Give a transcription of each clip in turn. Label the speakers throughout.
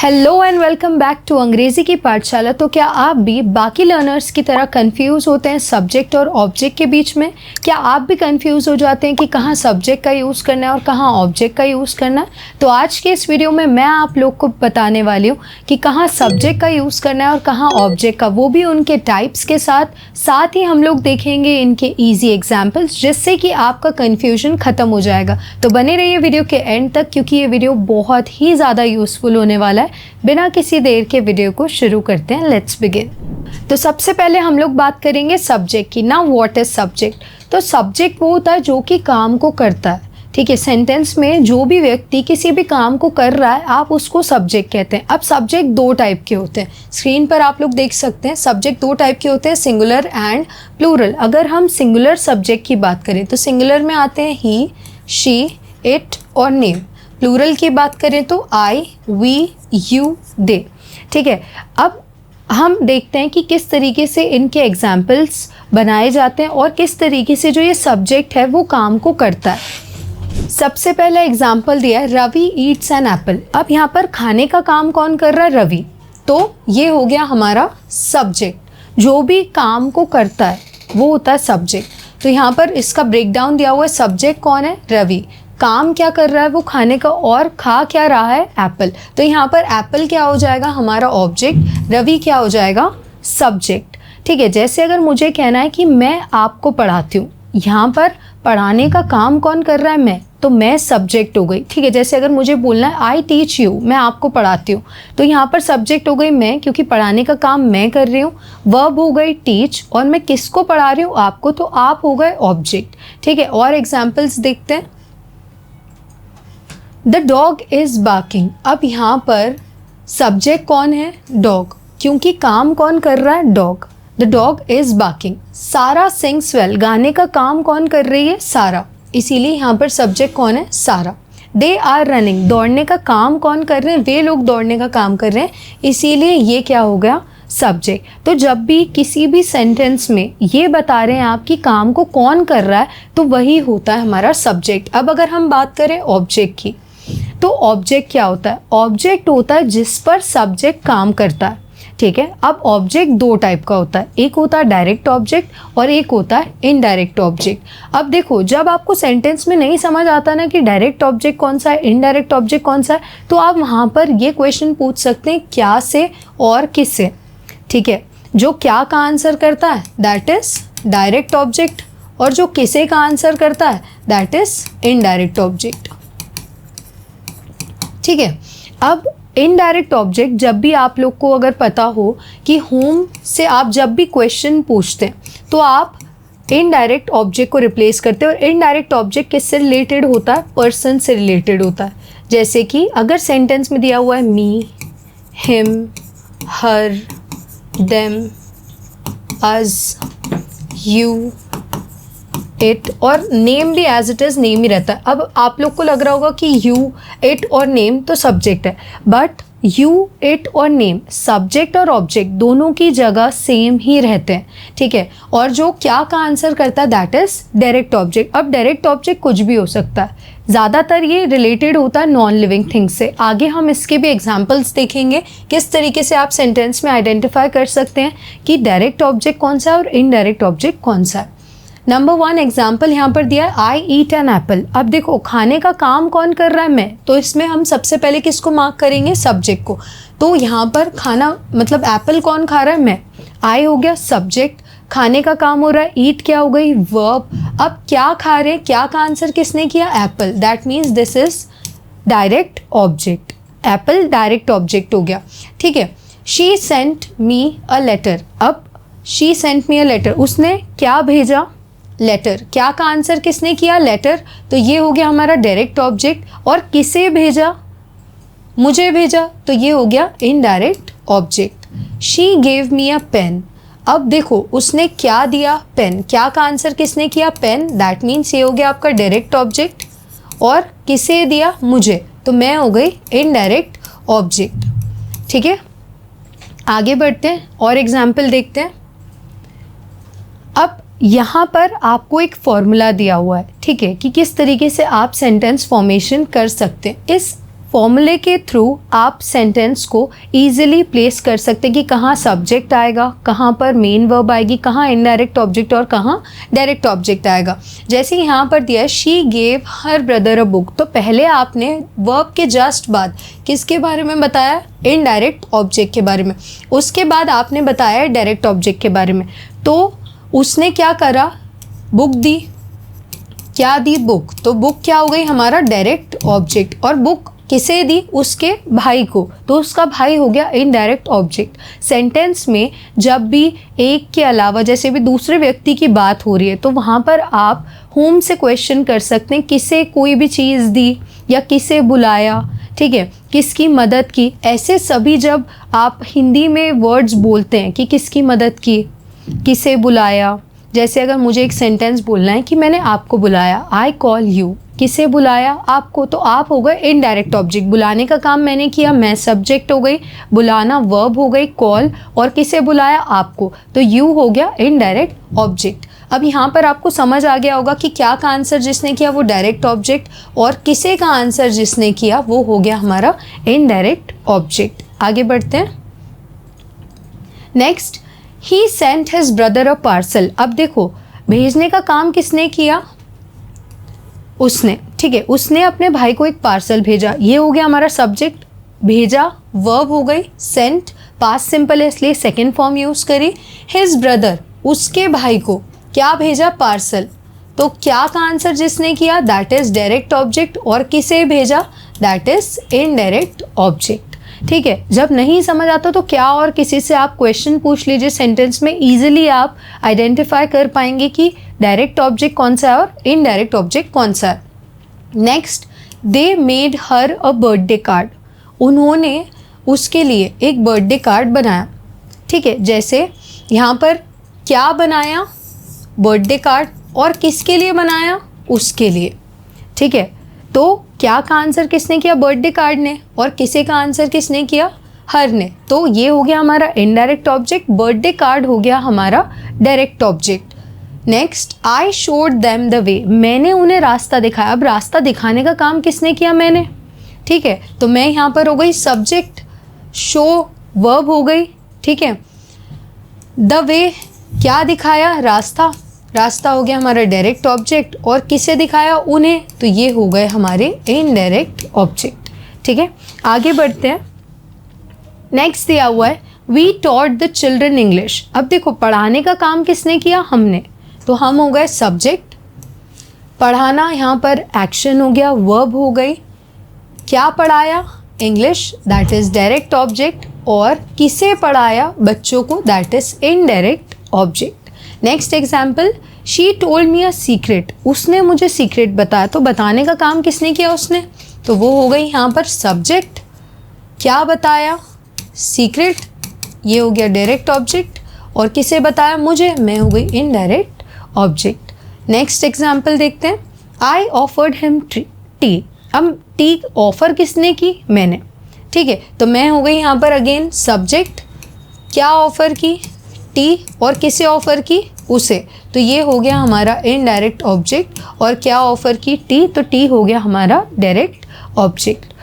Speaker 1: Hello and welcome back to अंग्रेजी की पाठशाला। तो क्या आप भी बाकी लर्नर्स की तरह कंफ्यूज होते हैं सब्जेक्ट और ऑब्जेक्ट के बीच में? क्या आप भी कंफ्यूज हो जाते हैं कि कहाँ सब्जेक्ट का यूज़ करना है और कहाँ ऑब्जेक्ट का यूज़ करना है? तो आज के इस वीडियो में मैं आप लोग को बताने वाली हूँ कि कहाँ सब्जेक्ट का यूज़ करना है और कहाँ ऑब्जेक्ट का, वो भी उनके टाइप्स के साथ ही हम लोग देखेंगे इनके ईजी एग्जाम्पल्स, जिससे कि आपका कन्फ्यूजन ख़त्म हो जाएगा। तो बने रहिए वीडियो के एंड तक, क्योंकि ये वीडियो बहुत ही ज़्यादा यूज़फुल होने वाला है। बिना किसी देर के वीडियो को शुरू करते हैं। Let's begin. तो सबसे पहले हम लोग बात करेंगे सब्जेक्ट की। ना व्हाट इज सब्जेक्ट? तो सब्जेक्ट वो होता है जो कि काम को करता है। ठीक है, सेंटेंस में जो भी व्यक्ति किसी भी काम को कर रहा है आप उसको सब्जेक्ट कहते हैं। अब सब्जेक्ट दो टाइप के होते हैं, स्क्रीन पर आप लोग देख सकते हैं। सब्जेक्ट दो टाइप के होते हैं, सिंगुलर एंड प्लूरल। अगर हम सिंगुलर सब्जेक्ट की बात करें तो सिंगुलर में आते हैं ही, शी, इट और नेम। प्लूरल की बात करें तो आई, वी, यू, दे। ठीक है, अब हम देखते हैं कि किस तरीके से इनके एग्जाम्पल्स बनाए जाते हैं और किस तरीके से जो ये सब्जेक्ट है वो काम को करता है। सबसे पहला एग्जाम्पल दिया है, रवि ईट्स एन एप्पल। अब यहाँ पर खाने का काम कौन कर रहा है? रवि। तो ये हो गया हमारा सब्जेक्ट। जो भी काम को करता है वो होता है सब्जेक्ट। तो यहाँ पर इसका ब्रेकडाउन दिया हुआ है। सब्जेक्ट कौन है? रवि। काम क्या कर रहा है वो? खाने का। और खा क्या रहा है? एप्पल। तो यहाँ पर एप्पल क्या हो जाएगा? हमारा ऑब्जेक्ट। रवि क्या हो जाएगा? सब्जेक्ट। ठीक है, जैसे अगर मुझे कहना है कि मैं आपको पढ़ाती हूँ, यहाँ पर पढ़ाने का काम कौन कर रहा है? मैं। तो मैं सब्जेक्ट हो गई। ठीक है, जैसे अगर मुझे बोलना है आई टीच यू, मैं आपको पढ़ाती हूँ, तो यहाँ पर सब्जेक्ट हो गई मैं, क्योंकि पढ़ाने का काम मैं कर रही हूँ। वर्ब हो गई टीच, और मैं किसको पढ़ा रही हूँ? आपको। तो आप हो गए ऑब्जेक्ट। ठीक है, और एग्जाम्पल्स देखते हैं। The dog is barking. अब यहाँ पर सब्जेक्ट कौन है? डॉग, क्योंकि काम कौन कर रहा है? Dog. The dog is barking. सारा सिंग्स वेल। गाने का काम कौन कर रही है? सारा, इसीलिए यहाँ पर सब्जेक्ट कौन है? सारा। They are running. दौड़ने का काम कौन कर रहे हैं? वे लोग दौड़ने का काम कर रहे हैं, इसीलिए ये क्या हो गया? सब्जेक्ट। तो जब भी किसी भी सेंटेंस में ये बता रहे हैं आप कि काम को कौन कर रहा है, तो वही होता है हमारा सब्जेक्ट। अब अगर हम बात करें ऑब्जेक्ट की, तो ऑब्जेक्ट क्या होता है? ऑब्जेक्ट होता है जिस पर सब्जेक्ट काम करता है। ठीक है, अब ऑब्जेक्ट दो टाइप का होता है, एक होता है डायरेक्ट ऑब्जेक्ट और एक होता है इनडायरेक्ट ऑब्जेक्ट। अब देखो, जब आपको सेंटेंस में नहीं समझ आता ना कि डायरेक्ट ऑब्जेक्ट कौन सा है, इनडायरेक्ट ऑब्जेक्ट कौन सा है, तो आप वहाँ पर ये क्वेश्चन पूछ सकते हैं, क्या से और किस से। ठीक है, जो क्या का आंसर करता है दैट इज डायरेक्ट ऑब्जेक्ट, और जो किसे का आंसर करता है दैट इज इनडायरेक्ट ऑब्जेक्ट। ठीक है, अब इनडायरेक्ट ऑब्जेक्ट, जब भी आप लोग को अगर पता हो कि होम से आप जब भी क्वेश्चन पूछते हैं तो आप इनडायरेक्ट ऑब्जेक्ट को रिप्लेस करते हैं। और इनडायरेक्ट ऑब्जेक्ट किससे रिलेटेड होता है? पर्सन से रिलेटेड होता है। जैसे कि अगर सेंटेंस में दिया हुआ है me, him, her, them, us, you, it, और नेम भी एज इट इज़ नेम ही रहता है। अब आप लोग को लग रहा होगा कि यू, इट और नेम तो सब्जेक्ट है, बट यू, इट और नेम सब्जेक्ट और ऑब्जेक्ट दोनों की जगह सेम ही रहते हैं। ठीक है, और जो क्या का आंसर करता है दैट इज डायरेक्ट ऑब्जेक्ट। अब डायरेक्ट ऑब्जेक्ट कुछ भी हो सकता है, ज़्यादातर ये रिलेटेड होता है नॉन लिविंग थिंग्स से। आगे हम इसके भी एग्जाम्पल्स देखेंगे, किस तरीके से आप सेंटेंस में आइडेंटिफाई कर सकते हैं कि डायरेक्ट ऑब्जेक्ट कौन सा है और इनडायरेक्ट ऑब्जेक्ट कौन सा है। नंबर 1 एग्जाम्पल यहाँ पर दिया है, आई ईट एन एप्पल। अब देखो, खाने का काम कौन कर रहा है? मैं। तो इसमें हम सबसे पहले किसको मार्क करेंगे? सब्जेक्ट को। तो यहाँ पर खाना मतलब एप्पल कौन खा रहा है? मैं। आई हो गया सब्जेक्ट, खाने का काम हो रहा है, ईट क्या हो गई? वर्ब। अब क्या खा रहे हैं? क्या का आंसर किसने किया? Apple. That means this is direct object. Apple direct object हो गया। ठीक है, she sent me a letter. अब she sent me a letter, उसने क्या भेजा? लेटर। क्या का आंसर किसने किया? लेटर। तो ये हो गया हमारा डायरेक्ट ऑब्जेक्ट। और किसे भेजा? मुझे भेजा, तो ये हो गया indirect object. She gave me a pen. अब देखो, उसने क्या दिया? पेन। क्या का आंसर किसने किया? पेन। दैट मीन्स ये हो गया आपका डायरेक्ट ऑब्जेक्ट। और किसे दिया? मुझे, तो मैं हो गई इनडायरेक्ट ऑब्जेक्ट। ठीक है, आगे बढ़ते हैं और एग्जाम्पल देखते हैं। अब यहाँ पर आपको एक फॉर्मूला दिया हुआ है, ठीक है, कि किस तरीके से आप सेंटेंस फॉर्मेशन कर सकते हैं। इस फॉर्मूले के थ्रू आप सेंटेंस को ईजिली प्लेस कर सकते हैं कि कहाँ सब्जेक्ट आएगा, कहाँ पर मेन वर्ब आएगी, कहाँ इनडायरेक्ट ऑब्जेक्ट और कहाँ डायरेक्ट ऑब्जेक्ट आएगा। जैसे यहाँ पर दिया है she gave her brother a book, तो पहले आपने वर्ब के जस्ट बाद किसके बारे में बताया, इनडायरेक्ट ऑब्जेक्ट के बारे में, उसके बाद आपने बताया डायरेक्ट ऑब्जेक्ट के बारे में। तो उसने क्या करा, बुक दी, क्या दी, बुक, तो बुक क्या हो गई हमारा डायरेक्ट ऑब्जेक्ट, और बुक किसे दी, उसके भाई को, तो उसका भाई हो गया इनडायरेक्ट ऑब्जेक्ट। सेंटेंस में जब भी एक के अलावा जैसे भी दूसरे व्यक्ति की बात हो रही है तो वहाँ पर आप होम से क्वेश्चन कर सकते हैं, किसे कोई भी चीज़ दी या किसे बुलाया, ठीक है, किसकी मदद की। ऐसे सभी जब आप हिंदी में वर्ड्स बोलते हैं कि किसकी मदद की, किसे बुलाया, जैसे अगर मुझे एक सेंटेंस बोलना है कि मैंने आपको बुलाया, आई कॉल यू, किसे बुलाया, आपको, तो आप हो गए इनडायरेक्ट ऑब्जेक्ट, बुलाने का काम मैंने किया, मैं सब्जेक्ट हो गई, बुलाना वर्ब हो गई कॉल, और किसे बुलाया, आपको, तो यू हो गया इनडायरेक्ट ऑब्जेक्ट। अब यहाँ पर आपको समझ आ गया होगा कि क्या का आंसर जिसने किया वो डायरेक्ट ऑब्जेक्ट, और किसे का आंसर जिसने किया वो हो गया हमारा इनडायरेक्ट ऑब्जेक्ट। आगे बढ़ते हैं। नेक्स्ट, ही सेंट हिज ब्रदर अ पार्सल। अब देखो भेजने का काम किसने किया, उसने, ठीक है, उसने अपने भाई को एक पार्सल भेजा, ये हो गया हमारा सब्जेक्ट, भेजा वर्ब हो गई, सेंट पास्ट सिंपल है इसलिए सेकेंड फॉर्म यूज करी, हिज ब्रदर उसके भाई को क्या भेजा, पार्सल, तो क्या का आंसर जिसने किया दैट इज डायरेक्ट ऑब्जेक्ट, और किसे भेजा दैट इज इनडायरेक्ट ऑब्जेक्ट। ठीक है, जब नहीं समझ आता तो क्या और किसी से आप क्वेश्चन पूछ लीजिए, सेंटेंस में इजीली आप आइडेंटिफाई कर पाएंगे कि डायरेक्ट ऑब्जेक्ट कौन सा है और इनडायरेक्ट ऑब्जेक्ट कौन सा है। Next, they made her a birthday card, उन्होंने उसके लिए एक बर्थडे कार्ड बनाया। ठीक है, जैसे यहाँ पर क्या बनाया, बर्थडे कार्ड, और किसके लिए बनाया, उसके लिए। ठीक है, तो क्या का आंसर किसने किया, बर्थडे कार्ड ने, और किसे का आंसर किसने किया, हर ने, तो ये हो गया हमारा इनडायरेक्ट ऑब्जेक्ट, बर्थडे कार्ड हो गया हमारा direct object. Next, I showed them the way, मैंने उन्हें रास्ता दिखाया। अब रास्ता दिखाने का काम किसने किया, मैंने। ठीक है, तो मैं यहाँ पर हो गई सब्जेक्ट, शो वर्ब हो गई। ठीक है, द वे क्या दिखाया, रास्ता, रास्ता हो गया हमारा डायरेक्ट ऑब्जेक्ट, और किसे दिखाया, उन्हें, तो ये हो गए हमारे इनडायरेक्ट ऑब्जेक्ट। ठीक है, आगे बढ़ते हैं। नेक्स्ट दिया हुआ है we taught the children English. अब देखो पढ़ाने का काम किसने किया, हमने, तो हम हो गए सब्जेक्ट, पढ़ाना यहाँ पर एक्शन हो गया, वर्ब हो गई, क्या पढ़ाया, English, that is direct object, और किसे पढ़ाया, बच्चों को, that is indirect object. Next example, she told me a secret, उसने मुझे सीक्रेट बताया, तो बताने का काम किसने किया, उसने, तो वो हो गई यहाँ पर सब्जेक्ट, क्या बताया, सीक्रेट, ये हो गया डायरेक्ट ऑब्जेक्ट, और किसे बताया, मुझे, मैं हो गई इनडायरेक्ट ऑब्जेक्ट। नेक्स्ट एग्जाम्पल देखते हैं, आई ऑफर्ड हिम टी, अब टी ऑफर किसने की, मैंने। ठीक है, तो मैं हो गई यहाँ पर अगेन सब्जेक्ट, क्या ऑफर की, टी, और किसे ऑफर की, उसे, तो ये हो गया हमारा इनडायरेक्ट ऑब्जेक्ट, और क्या ऑफर की, टी, तो टी हो गया हमारा डायरेक्ट ऑब्जेक्ट।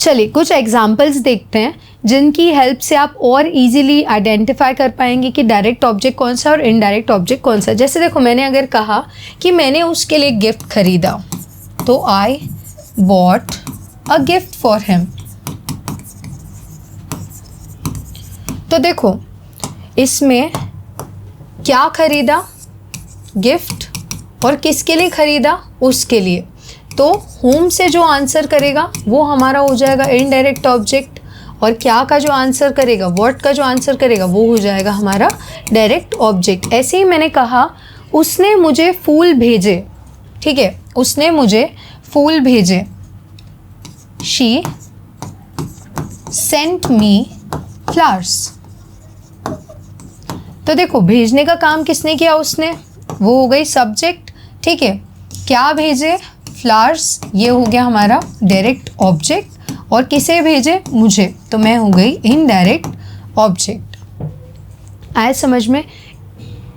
Speaker 1: चलिए कुछ एग्जाम्पल्स देखते हैं जिनकी हेल्प से आप और इजीली आइडेंटिफाई कर पाएंगे कि डायरेक्ट ऑब्जेक्ट कौन सा और इनडायरेक्ट ऑब्जेक्ट कौन सा। जैसे देखो मैंने अगर कहा कि मैंने उसके लिए गिफ्ट खरीदा, तो I bought a gift for him. तो देखो इसमें क्या खरीदा, गिफ्ट, और किसके लिए खरीदा, उसके लिए, तो होम से जो आंसर करेगा वो हमारा हो जाएगा इनडायरेक्ट ऑब्जेक्ट, और क्या का जो आंसर करेगा, व्हाट का जो आंसर करेगा वो हो जाएगा हमारा डायरेक्ट ऑब्जेक्ट। ऐसे ही मैंने कहा उसने मुझे फूल भेजे, ठीक है, उसने मुझे फूल भेजे, शी सेंट मी फ्लावर्स। तो देखो भेजने का काम किसने किया, उसने, वो हो गई सब्जेक्ट। ठीक है, क्या भेजे, फ्लावर्स, ये हो गया हमारा डायरेक्ट ऑब्जेक्ट, और किसे भेजे, मुझे, तो मैं हो गई इनडायरेक्ट ऑब्जेक्ट। आया समझ में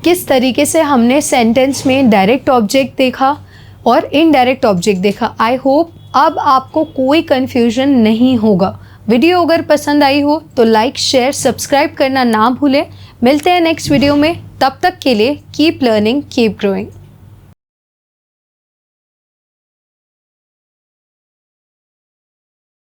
Speaker 1: किस तरीके से हमने सेंटेंस में डायरेक्ट ऑब्जेक्ट देखा और इनडायरेक्ट ऑब्जेक्ट देखा। आई होप अब आपको कोई कन्फ्यूजन नहीं होगा। वीडियो अगर पसंद आई हो तो लाइक, शेयर, सब्सक्राइब करना ना भूलें। मिलते हैं नेक्स्ट वीडियो में, तब तक के लिए कीप लर्निंग, कीप ग्रोइंग।